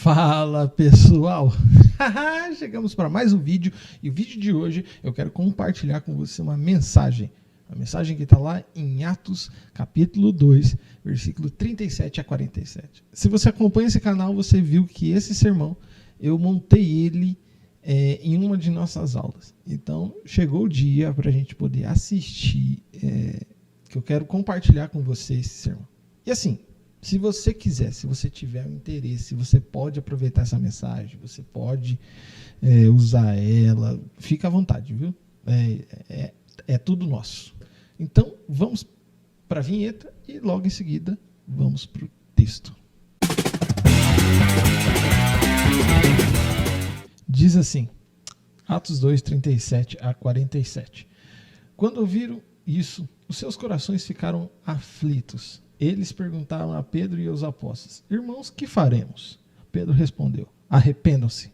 Fala pessoal, chegamos para mais um vídeo e o vídeo de hoje eu quero compartilhar com você uma mensagem que está lá em Atos capítulo 2, versículo 37 a 47. Se você acompanha esse canal, você viu que esse sermão eu montei ele em uma de nossas aulas. Então chegou o dia para a gente poder assistir, que eu quero compartilhar com você esse sermão. E assim, se você quiser, se você tiver um interesse, você pode aproveitar essa mensagem, você pode usar ela, fica à vontade, viu? É tudo nosso. Então, vamos para a vinheta e logo em seguida vamos para o texto. Diz assim, Atos 2, 37 a 47. Quando ouviram isso, os seus corações ficaram aflitos. Eles perguntaram a Pedro e aos apóstolos: irmãos, que faremos? Pedro respondeu: arrependam-se,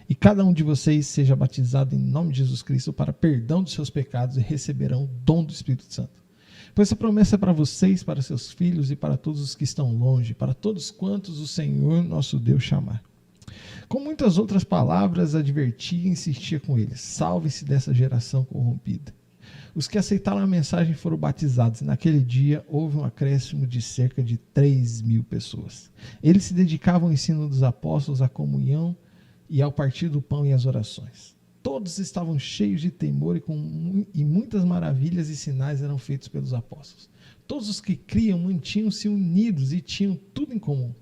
e cada um de vocês seja batizado em nome de Jesus Cristo para perdão dos seus pecados e receberão o dom do Espírito Santo. Pois essa promessa é para vocês, para seus filhos e para todos os que estão longe, para todos quantos o Senhor nosso Deus chamar. Com muitas outras palavras, advertia e insistia com eles: salve-se dessa geração corrompida. Os que aceitaram a mensagem foram batizados e naquele dia houve um acréscimo de cerca de 3.000 pessoas. Eles se dedicavam ao ensino dos apóstolos, à comunhão e ao partir do pão e às orações. Todos estavam cheios de temor e muitas maravilhas e sinais eram feitos pelos apóstolos. Todos os que criam mantinham-se unidos e tinham tudo em comum.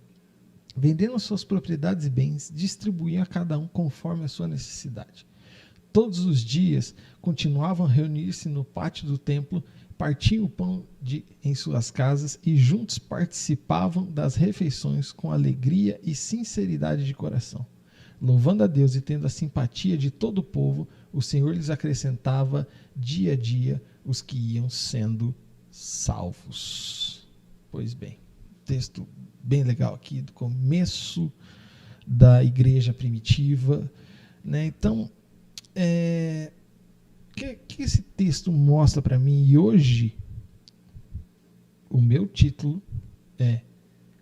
Vendendo suas propriedades e bens, distribuíam a cada um conforme a sua necessidade. Todos os dias continuavam a reunir-se no pátio do templo, partiam o pão em suas casas e juntos participavam das refeições com alegria e sinceridade de coração. Louvando a Deus e tendo a simpatia de todo o povo, o Senhor lhes acrescentava dia a dia os que iam sendo salvos. Pois bem, texto bem legal aqui do começo da igreja primitiva, né? Então, que esse texto mostra para mim? E hoje o meu título é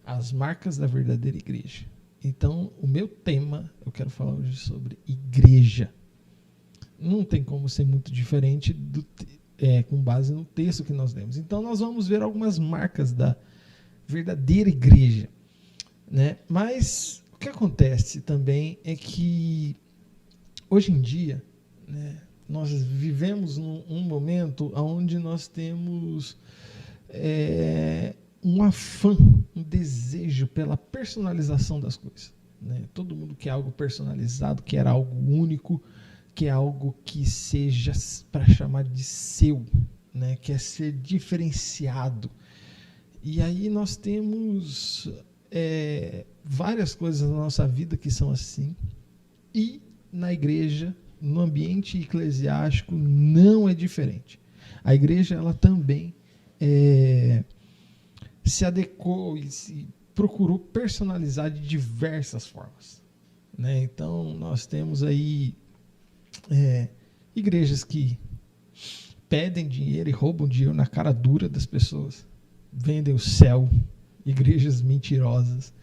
As Marcas da Verdadeira Igreja. Então o meu tema, eu quero falar hoje sobre igreja. Não tem como ser muito diferente com base no texto que nós lemos. Então nós vamos ver algumas marcas da verdadeira igreja, né? Mas o que acontece também é que hoje em dia, né, nós vivemos num momento onde nós temos um afã, um desejo pela personalização das coisas, né? Todo mundo quer algo personalizado, quer algo único, quer algo que seja para chamar de seu, né? Quer ser diferenciado. E aí nós temos várias coisas na nossa vida que são assim, e na igreja, no ambiente eclesiástico, não é diferente. A igreja, ela também se adequou e se procurou personalizar de diversas formas, né? Então nós temos aí igrejas que pedem dinheiro e roubam dinheiro na cara dura das pessoas, vendem o céu, igrejas mentirosas.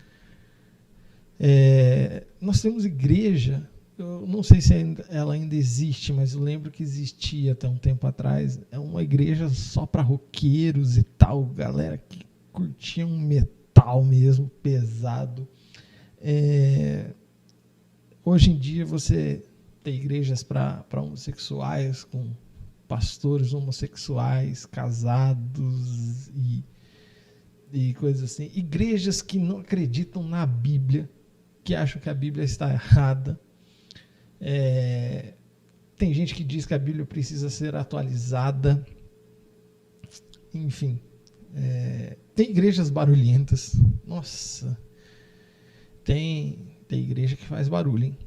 Nós temos igreja, eu não sei se ela ainda existe, mas eu lembro que existia até um tempo atrás, uma igreja só para roqueiros e tal, galera que curtia um metal mesmo, pesado. Hoje em dia você tem igrejas para homossexuais, com pastores homossexuais, casados e coisas assim. Igrejas que não acreditam na Bíblia, que acham que a Bíblia está errada. Tem gente que diz que a Bíblia precisa ser atualizada. Enfim, tem igrejas barulhentas. Nossa, tem igreja que faz barulho, hein?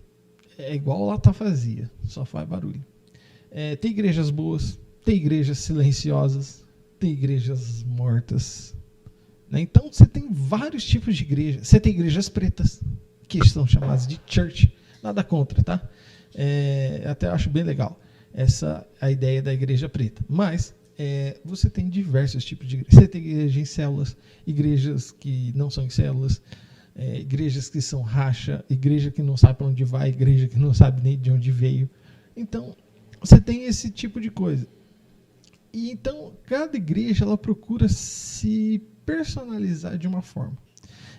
É igual Lata fazia, só faz barulho. Tem igrejas boas, tem igrejas silenciosas, tem igrejas mortas, né? Então você tem vários tipos de igreja. Você tem igrejas pretas, que são chamadas de church. Nada contra, tá? Até acho bem legal a ideia da igreja preta. Mas você tem diversos tipos de igrejas. Você tem igreja em células, igrejas que não são em células, igrejas que são racha, igreja que não sabe para onde vai, igreja que não sabe nem de onde veio. Então, você tem esse tipo de coisa. E então, cada igreja ela procura se personalizar de uma forma.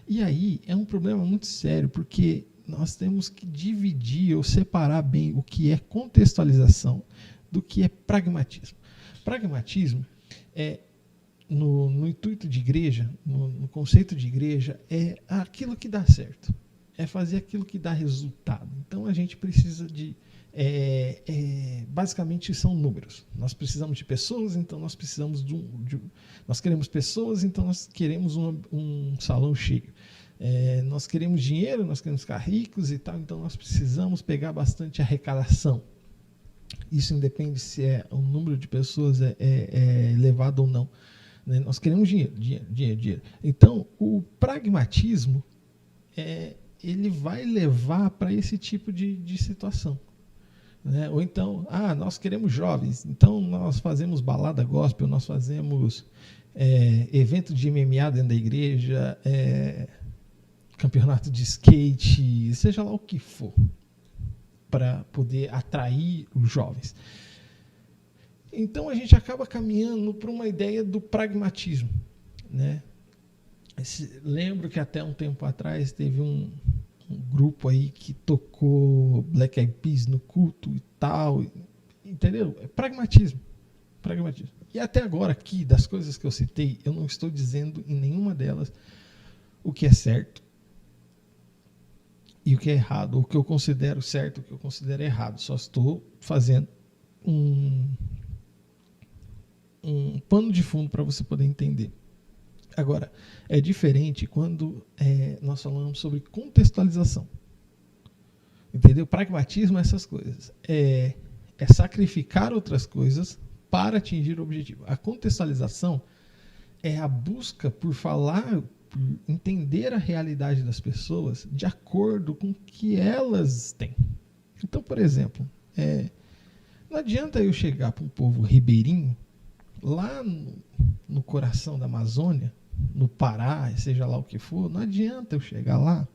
E aí é um problema muito sério, porque nós temos que dividir ou separar bem o que é contextualização do que é pragmatismo. Pragmatismo é, no intuito de igreja, no conceito de igreja, é aquilo que dá certo, é fazer aquilo que dá resultado. Então a gente precisa de basicamente são números. Nós precisamos de pessoas, então nós precisamos nós queremos pessoas, então nós queremos um salão cheio. Nós queremos dinheiro, nós queremos ficar ricos e tal, então nós precisamos pegar bastante arrecadação. Isso independe se o número de pessoas é elevado ou não. Né? Nós queremos dinheiro. Então, o pragmatismo ele vai levar para esse tipo de situação. Né? Ou então, nós queremos jovens, então nós fazemos balada gospel, nós fazemos evento de MMA dentro da igreja, campeonato de skate, seja lá o que for, para poder atrair os jovens. Então a gente acaba caminhando para uma ideia do pragmatismo. Né? Lembro que até um tempo atrás teve um grupo aí que tocou Black Eyed Peas no culto e tal, entendeu? É pragmatismo. E até agora aqui, das coisas que eu citei, eu não estou dizendo em nenhuma delas o que é certo e o que é errado, o que eu considero certo, o que eu considero errado. Só estou fazendo um pano de fundo para você poder entender. Agora, é diferente quando nós falamos sobre contextualização. Entendeu? Pragmatismo é essas coisas. É sacrificar outras coisas para atingir o objetivo. A contextualização é a busca por falar, por entender a realidade das pessoas de acordo com o que elas têm. Então, por exemplo, não adianta eu chegar para um povo ribeirinho, lá no coração da Amazônia, no Pará, seja lá o que for, não adianta eu chegar lá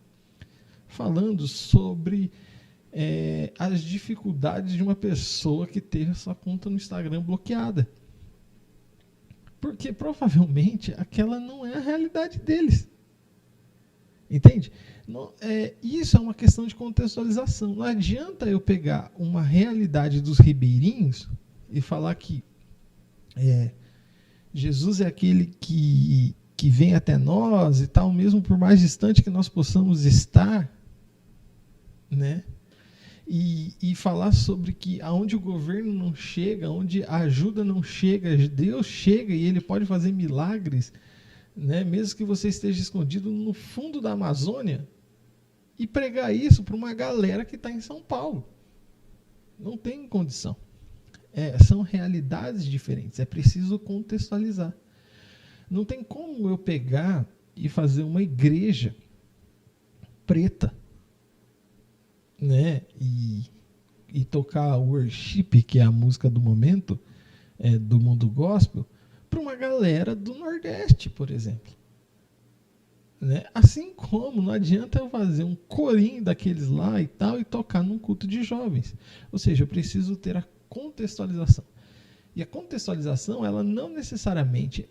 falando sobre as dificuldades de uma pessoa que teve a sua conta no Instagram bloqueada. Porque provavelmente aquela não é a realidade deles. Entende? Não, isso é uma questão de contextualização. Não adianta eu pegar uma realidade dos ribeirinhos e falar que Jesus é aquele que vem até nós e tal, mesmo por mais distante que nós possamos estar, né? E falar sobre que aonde o governo não chega, onde a ajuda não chega, Deus chega e Ele pode fazer milagres, né? Mesmo que você esteja escondido no fundo da Amazônia, e pregar isso para uma galera que está em São Paulo. Não tem condição. São realidades diferentes, é preciso contextualizar. Não tem como eu pegar e fazer uma igreja preta, né? E tocar worship, que é a música do momento, do mundo gospel, para uma galera do Nordeste, por exemplo. Né? Assim como não adianta eu fazer um corinho daqueles lá e tal e tocar num culto de jovens. Ou seja, eu preciso ter a contextualização. E a contextualização, ela não necessariamente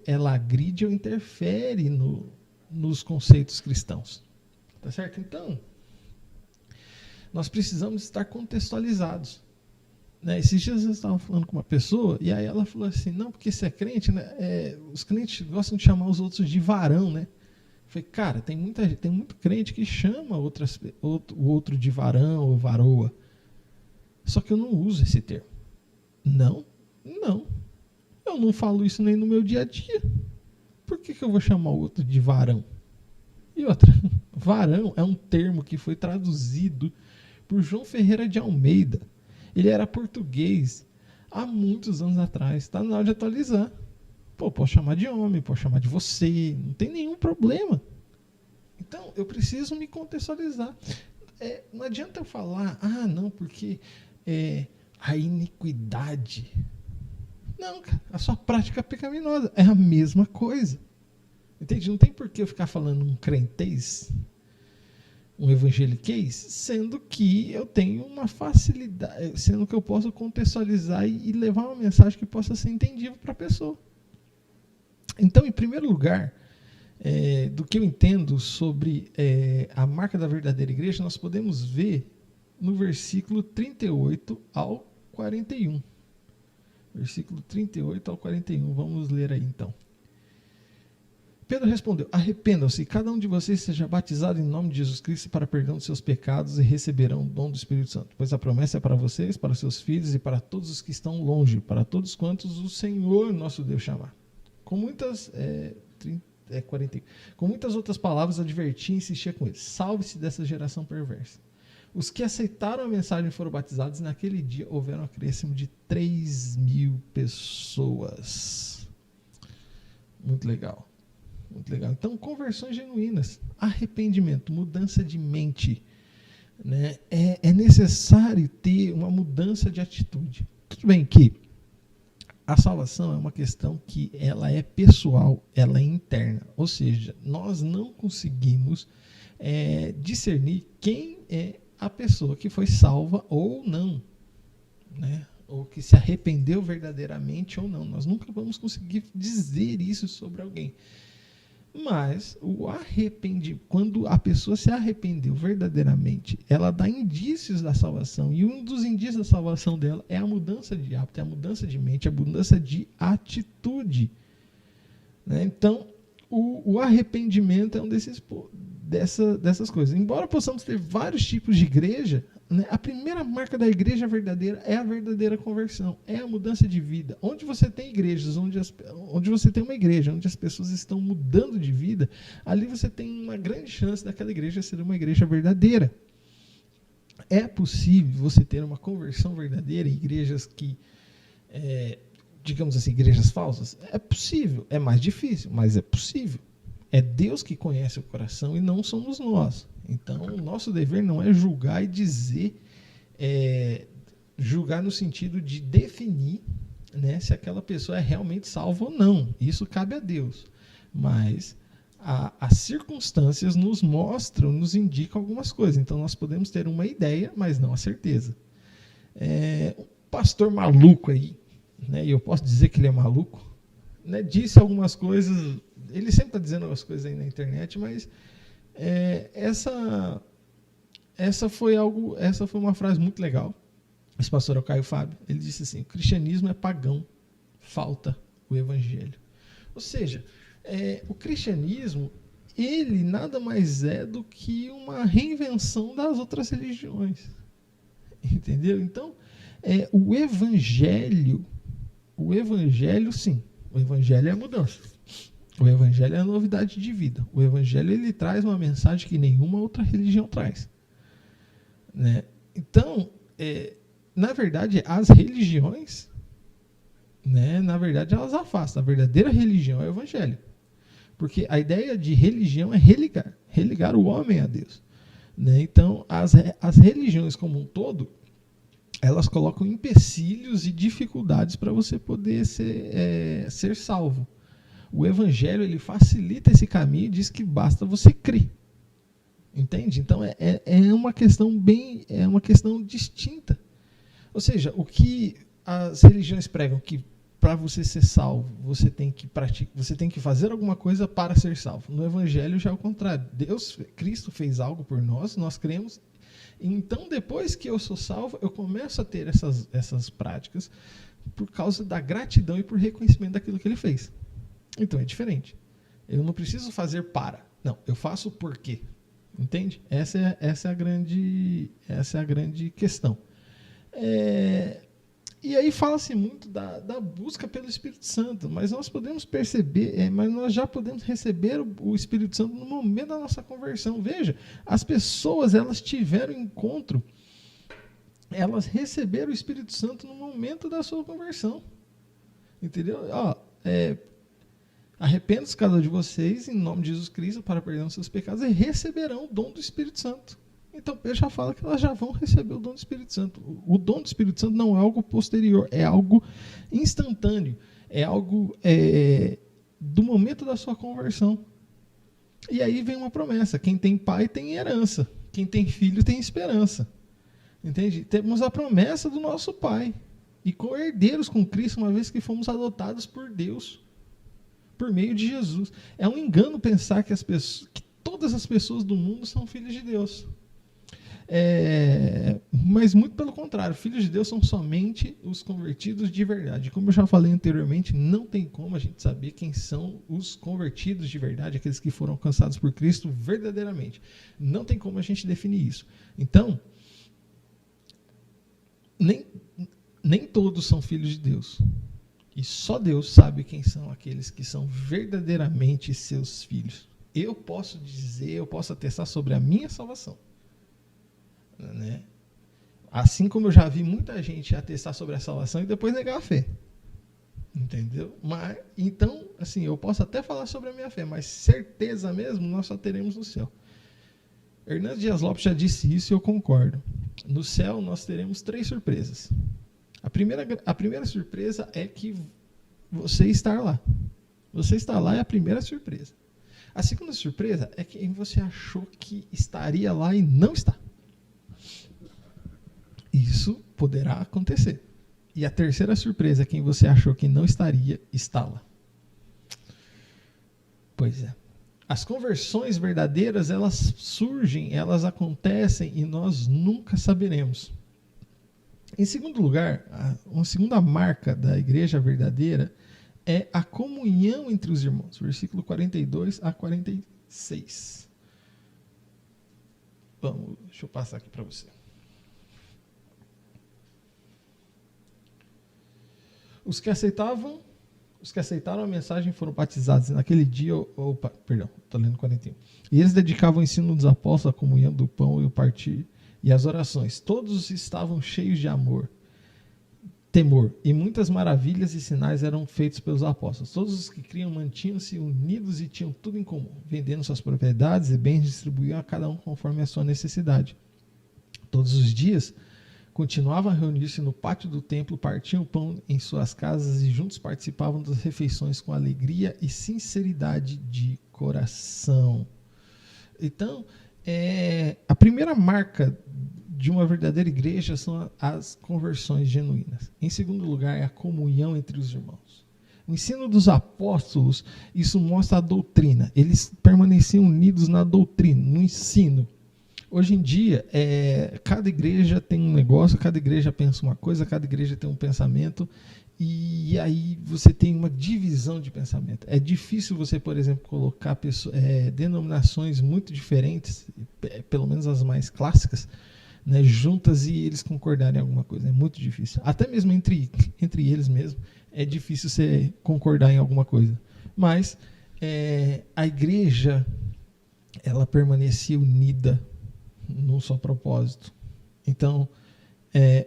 ela agride ou interfere nos conceitos cristãos. Tá certo? Então, nós precisamos estar contextualizados. Né? Esses dias eu estava falando com uma pessoa e aí ela falou assim, não, porque você é crente, né? Os crentes gostam de chamar os outros de varão, né? Eu falei, cara, tem muito crente que chama o outro de varão ou varoa. Só que eu não uso esse termo. Não. Eu não falo isso nem no meu dia a dia. Por que eu vou chamar o outro de varão? E outra, varão é um termo que foi traduzido por João Ferreira de Almeida. Ele era português há muitos anos atrás. Está na hora de atualizar. Posso chamar de homem, posso chamar de você, não tem nenhum problema. Então, eu preciso me contextualizar. Não adianta eu falar, não, porque a iniquidade. Não, cara, a sua prática pecaminosa é a mesma coisa. Entende? Não tem por que eu ficar falando um crentez, um evangeliquez, sendo que eu tenho uma facilidade, sendo que eu posso contextualizar e levar uma mensagem que possa ser entendível para a pessoa. Então, em primeiro lugar, do que eu entendo sobre a marca da verdadeira igreja, nós podemos ver no versículo 38 ao 41. Versículo 38 ao 41. Vamos ler aí então. Pedro respondeu: arrependam-se, cada um de vocês seja batizado em nome de Jesus Cristo para perdão dos seus pecados e receberão o dom do Espírito Santo. Pois a promessa é para vocês, para seus filhos e para todos os que estão longe, para todos quantos o Senhor nosso Deus chamar. Com muitas 41. Com muitas outras palavras, advertia e insistia com eles: salve-se dessa geração perversa. Os que aceitaram a mensagem foram batizados, e naquele dia houveram um acréscimo de 3.000 pessoas. Muito legal. Muito legal. Então, conversões genuínas, arrependimento, mudança de mente. Né? É necessário ter uma mudança de atitude. Tudo bem que a salvação é uma questão que ela é pessoal, ela é interna. Ou seja, nós não conseguimos discernir quem é a pessoa que foi salva ou não. Né? Ou que se arrependeu verdadeiramente ou não. Nós nunca vamos conseguir dizer isso sobre alguém. Mas quando a pessoa se arrependeu verdadeiramente, ela dá indícios da salvação. E um dos indícios da salvação dela é a mudança de hábito, é a mudança de mente, a mudança de atitude. Né? Então, o arrependimento é um dessas coisas. Embora possamos ter vários tipos de igreja, né, a primeira marca da igreja verdadeira é a verdadeira conversão, é a mudança de vida. Onde você tem igrejas, onde você tem uma igreja, onde as pessoas estão mudando de vida, ali você tem uma grande chance daquela igreja ser uma igreja verdadeira. É possível você ter uma conversão verdadeira em igrejas que, digamos assim, igrejas falsas? É possível, é mais difícil, mas é possível. É Deus que conhece o coração e não somos nós. Então, o nosso dever não é julgar e dizer, julgar no sentido de definir, né, se aquela pessoa é realmente salva ou não. Isso cabe a Deus. Mas as circunstâncias nos mostram, nos indicam algumas coisas. Então, nós podemos ter uma ideia, mas não a certeza. Um pastor maluco aí, né, e eu posso dizer que ele é maluco, né, disse algumas coisas. Ele sempre está dizendo algumas coisas aí na internet, mas essa foi uma frase muito legal. Esse pastor é o Caio Fábio. Ele disse assim: o cristianismo é pagão, falta o evangelho. Ou seja, o cristianismo, ele nada mais é do que uma reinvenção das outras religiões. Entendeu? Então, o evangelho, sim, o evangelho é a mudança. O evangelho é a novidade de vida. O evangelho, ele traz uma mensagem que nenhuma outra religião traz. Né? Então, na verdade, as religiões, né, na verdade, elas afastam. A verdadeira religião é o evangelho. Porque a ideia de religião é religar o homem a Deus. Né? Então, as religiões como um todo, elas colocam empecilhos e dificuldades para você poder ser salvo. O evangelho, ele facilita esse caminho e diz que basta você crer. Entende? Então é uma questão distinta. Ou seja, o que as religiões pregam que para você ser salvo, você tem que fazer alguma coisa para ser salvo. No evangelho já é o contrário. Cristo fez algo por nós, nós cremos. Então, depois que eu sou salvo, eu começo a ter essas práticas por causa da gratidão e por reconhecimento daquilo que ele fez. Então é diferente. Eu não preciso fazer para. Não, eu faço por quê. Entende? Essa é a grande questão. E aí fala-se muito da busca pelo Espírito Santo, mas nós podemos perceber, mas nós já podemos receber o Espírito Santo no momento da nossa conversão. Veja, as pessoas, elas tiveram encontro, elas receberam o Espírito Santo no momento da sua conversão. Entendeu? Arrependa-se cada um de vocês, em nome de Jesus Cristo, para perdão dos seus pecados, e receberão o dom do Espírito Santo. Então, Pedro já fala que elas já vão receber o dom do Espírito Santo. O dom do Espírito Santo não é algo posterior, é algo instantâneo, é algo do momento da sua conversão. E aí vem uma promessa: quem tem pai tem herança, quem tem filho tem esperança. Entende? Temos a promessa do nosso pai e co-herdeiros com Cristo, uma vez que fomos adotados por Deus por meio de Jesus. É um engano pensar que todas as pessoas do mundo são filhos de Deus. Mas muito pelo contrário, filhos de Deus são somente os convertidos de verdade. Como eu já falei anteriormente, não tem como a gente saber quem são os convertidos de verdade, aqueles que foram alcançados por Cristo verdadeiramente. Não tem como a gente definir isso. Então, nem todos são filhos de Deus. E só Deus sabe quem são aqueles que são verdadeiramente seus filhos. Eu posso dizer, eu posso atestar sobre a minha salvação. Né? Assim como eu já vi muita gente atestar sobre a salvação e depois negar a fé. Entendeu? Mas, então, assim, eu posso até falar sobre a minha fé, mas certeza mesmo nós só teremos no céu. Hernando Dias Lopes já disse isso e eu concordo. No céu nós teremos 3 surpresas. A primeira surpresa é que você está lá. Você está lá é a primeira surpresa. A segunda surpresa é que você achou que estaria lá e não está. Isso poderá acontecer. E a terceira surpresa é quem você achou que não estaria, está lá. Pois é. As conversões verdadeiras, elas surgem, elas acontecem e nós nunca saberemos. Em segundo lugar, uma segunda marca da igreja verdadeira é a comunhão entre os irmãos. Versículo 42 a 46. Deixa eu passar aqui para você. Os que aceitaram a mensagem foram batizados. Naquele dia, estou lendo 41. E eles dedicavam o ensino dos apóstolos, a comunhão do pão e o partir e as orações. Todos estavam cheios de temor, e muitas maravilhas e sinais eram feitos pelos apóstolos. Todos os que criam mantinham-se unidos e tinham tudo em comum, vendendo suas propriedades e bens, distribuíam a cada um conforme a sua necessidade. Todos os dias continuavam a reunir-se no pátio do templo, partiam o pão em suas casas e juntos participavam das refeições com alegria e sinceridade de coração. Então, a primeira marca de uma verdadeira igreja são as conversões genuínas. Em segundo lugar, é a comunhão entre os irmãos. O ensino dos apóstolos, isso mostra a doutrina. Eles permaneciam unidos na doutrina, no ensino. Hoje em dia, cada igreja tem um negócio, cada igreja pensa uma coisa, cada igreja tem um pensamento, e aí você tem uma divisão de pensamento. É difícil você, por exemplo, colocar denominações muito diferentes, pelo menos as mais clássicas, né, juntas e eles concordarem em alguma coisa. É muito difícil. Até mesmo entre eles mesmo, é difícil você concordar em alguma coisa. Mas a igreja, ela permanecia unida num só propósito. Então,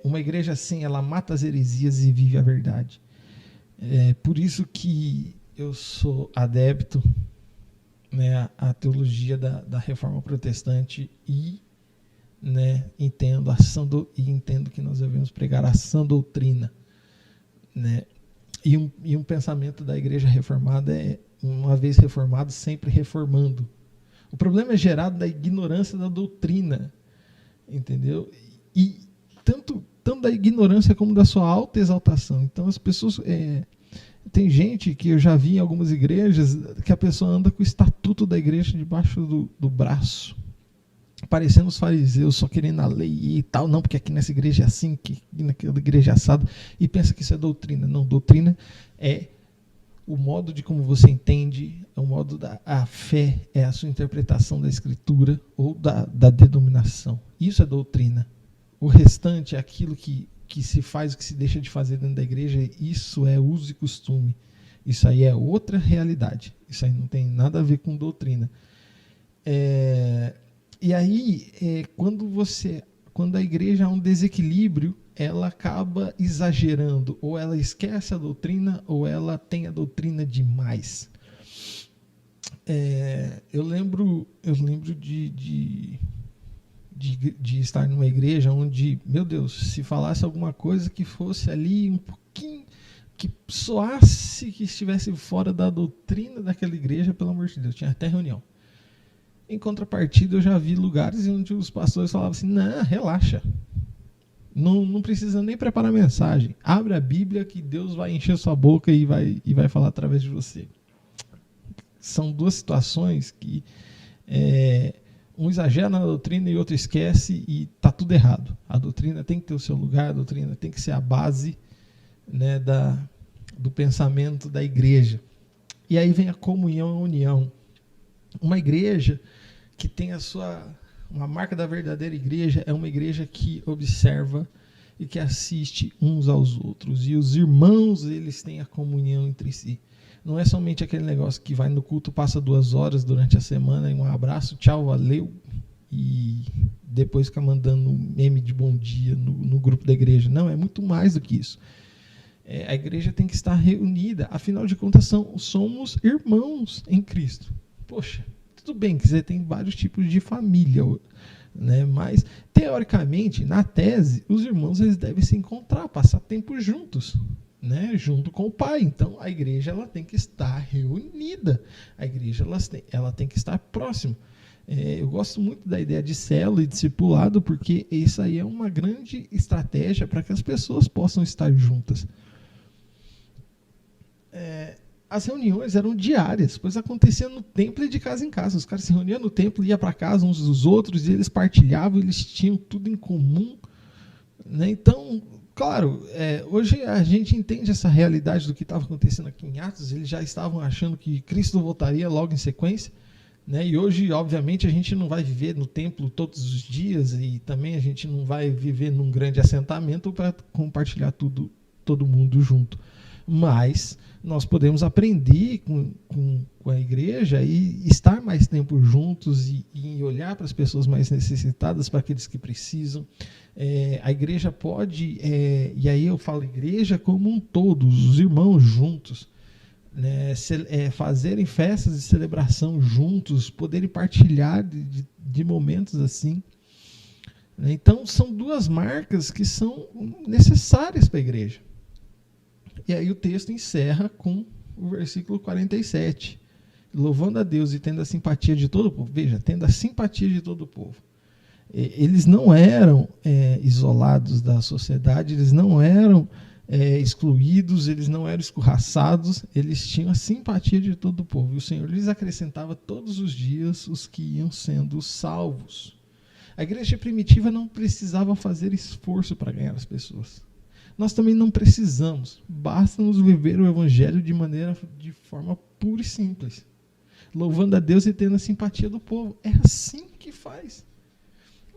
uma igreja assim, ela mata as heresias e vive a verdade. Por isso que eu sou adepto, né, à teologia da Reforma Protestante e, né, entendo que nós devemos pregar a sã doutrina, né? E um pensamento da igreja reformada é: uma vez reformado, sempre reformando. O problema é gerado da ignorância da doutrina, entendeu? E tanto da ignorância como da sua autoexaltação. Então as pessoas... tem gente que eu já vi em algumas igrejas que a pessoa anda com o estatuto da igreja debaixo do braço, parecendo os fariseus, só querendo a lei e tal. Não, porque aqui nessa igreja é assim, que naquela igreja é assado, e pensa que isso é doutrina. Não, doutrina é o modo de como você entende, é o modo a fé, é a sua interpretação da escritura ou da denominação. Isso é doutrina. O restante é aquilo que se faz, o que se deixa de fazer dentro da igreja. Isso é uso e costume. Isso aí é outra realidade. Isso aí não tem nada a ver com doutrina. E aí, quando a igreja há um desequilíbrio, ela acaba exagerando, ou ela esquece a doutrina, ou ela tem a doutrina demais. Eu lembro de estar numa igreja onde, meu Deus, se falasse alguma coisa que fosse ali um pouquinho que soasse que estivesse fora da doutrina daquela igreja, pelo amor de Deus, tinha até reunião. Em contrapartida, eu já vi lugares onde os pastores falavam assim, não, relaxa, não precisa nem preparar mensagem, abre a Bíblia que Deus vai encher sua boca e vai falar através de você. São duas situações que um exagera na doutrina e outro esquece e está tudo errado. A doutrina tem que ter o seu lugar, a doutrina tem que ser a base, né, do pensamento da igreja. E aí vem a comunhão e a união. Uma igreja que tem uma marca da verdadeira igreja é uma igreja que observa e que assiste uns aos outros. E os irmãos, eles têm a comunhão entre si. Não é somente aquele negócio que vai no culto, passa 2 horas durante a semana e um abraço, tchau, valeu, e depois fica mandando um meme de bom dia no grupo da igreja. Não, é muito mais do que isso. A igreja tem que estar reunida, afinal de contas somos irmãos em Cristo. Poxa, tudo bem que você tem vários tipos de família, né? Mas teoricamente, na tese, os irmãos eles devem se encontrar, passar tempo juntos, né? Junto com o Pai. Então a igreja ela tem que estar reunida, a igreja ela tem que estar próxima. Eu gosto muito da ideia de célula e discipulado, porque isso aí é uma grande estratégia para que as pessoas possam estar juntas. As reuniões eram diárias, pois acontecia no templo e de casa em casa. Os caras se reuniam no templo, iam para casa uns dos outros, e eles partilhavam, eles tinham tudo em comum, né? Então, claro, hoje a gente entende essa realidade do que estava acontecendo aqui em Atos. Eles já estavam achando que Cristo voltaria logo em sequência, né? E hoje, obviamente, a gente não vai viver no templo todos os dias, e também a gente não vai viver num grande assentamento para compartilhar todo mundo junto. Mas nós podemos aprender com a igreja e estar mais tempo juntos e olhar para as pessoas mais necessitadas, para aqueles que precisam. A igreja pode, e aí eu falo igreja como um todo, os irmãos juntos, né, fazerem festas de celebração juntos, poderem partilhar de momentos assim. Então, são 2 marcas que são necessárias para a igreja. E aí o texto encerra com o versículo 47. Louvando a Deus e tendo a simpatia de todo o povo. Veja, tendo a simpatia de todo o povo. Eles não eram isolados da sociedade, eles não eram excluídos, eles não eram escorraçados, eles tinham a simpatia de todo o povo. E o Senhor lhes acrescentava todos os dias os que iam sendo salvos. A igreja primitiva não precisava fazer esforço para ganhar as pessoas. Nós também não precisamos, basta-nos viver o Evangelho de forma pura e simples, louvando a Deus e tendo a simpatia do povo. É assim que faz.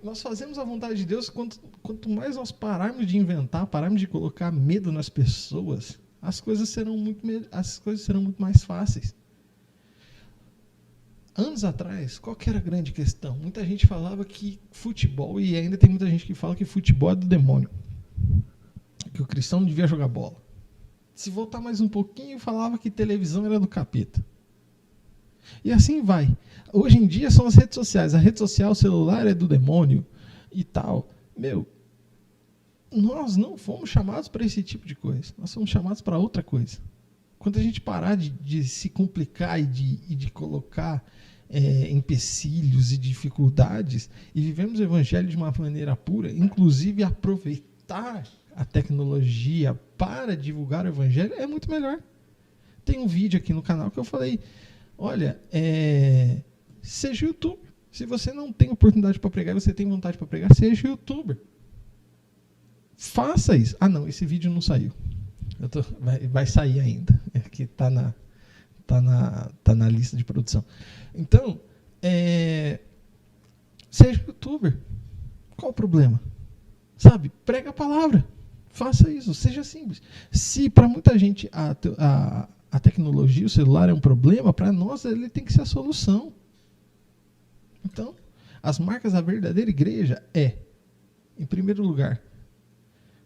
Nós fazemos a vontade de Deus, quanto mais nós pararmos de inventar, pararmos de colocar medo nas pessoas, as coisas serão muito mais fáceis. Anos atrás, qual que era a grande questão? Muita gente falava que futebol, e ainda tem muita gente que fala que futebol é do demônio, que o cristão não devia jogar bola. Se voltar mais um pouquinho, falava que televisão era do capeta. E assim vai. Hoje em dia são as redes sociais. A rede social, o celular é do demônio e tal. Nós não fomos chamados para esse tipo de coisa. Nós fomos chamados para outra coisa. Quando a gente parar de se complicar e de colocar empecilhos e dificuldades e vivemos o evangelho de uma maneira pura, inclusive aproveitar a tecnologia para divulgar o evangelho, é muito melhor. Tem um vídeo aqui no canal que eu falei, olha, seja youtuber. Se você não tem oportunidade para pregar e você tem vontade para pregar, seja youtuber. Faça isso. Ah, não, esse vídeo não saiu. Vai sair ainda. Que tá na lista de produção. Então, seja youtuber. Qual o problema? Sabe? Prega a palavra. Faça isso. Seja simples. Se para muita gente a tecnologia, o celular é um problema, para nós ele tem que ser a solução. Então, as marcas da verdadeira igreja em primeiro lugar,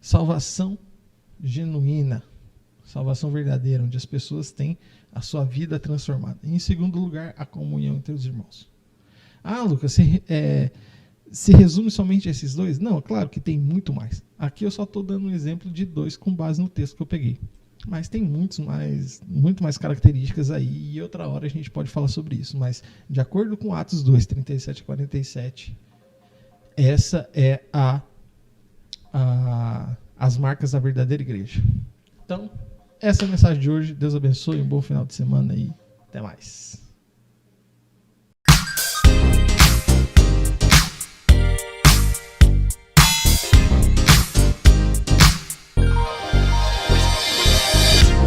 salvação genuína, salvação verdadeira, onde as pessoas têm a sua vida transformada. E, em segundo lugar, a comunhão entre os irmãos. Ah, Lucas, se resume somente a esses 2? Não, claro que tem muito mais. Aqui eu só estou dando um exemplo de 2 com base no texto que eu peguei. Mas tem muito mais características aí, e outra hora a gente pode falar sobre isso. Mas, de acordo com Atos 2, 37 e 47, essa é as marcas da verdadeira igreja. Então, essa é a mensagem de hoje. Deus abençoe, um bom final de semana e até mais.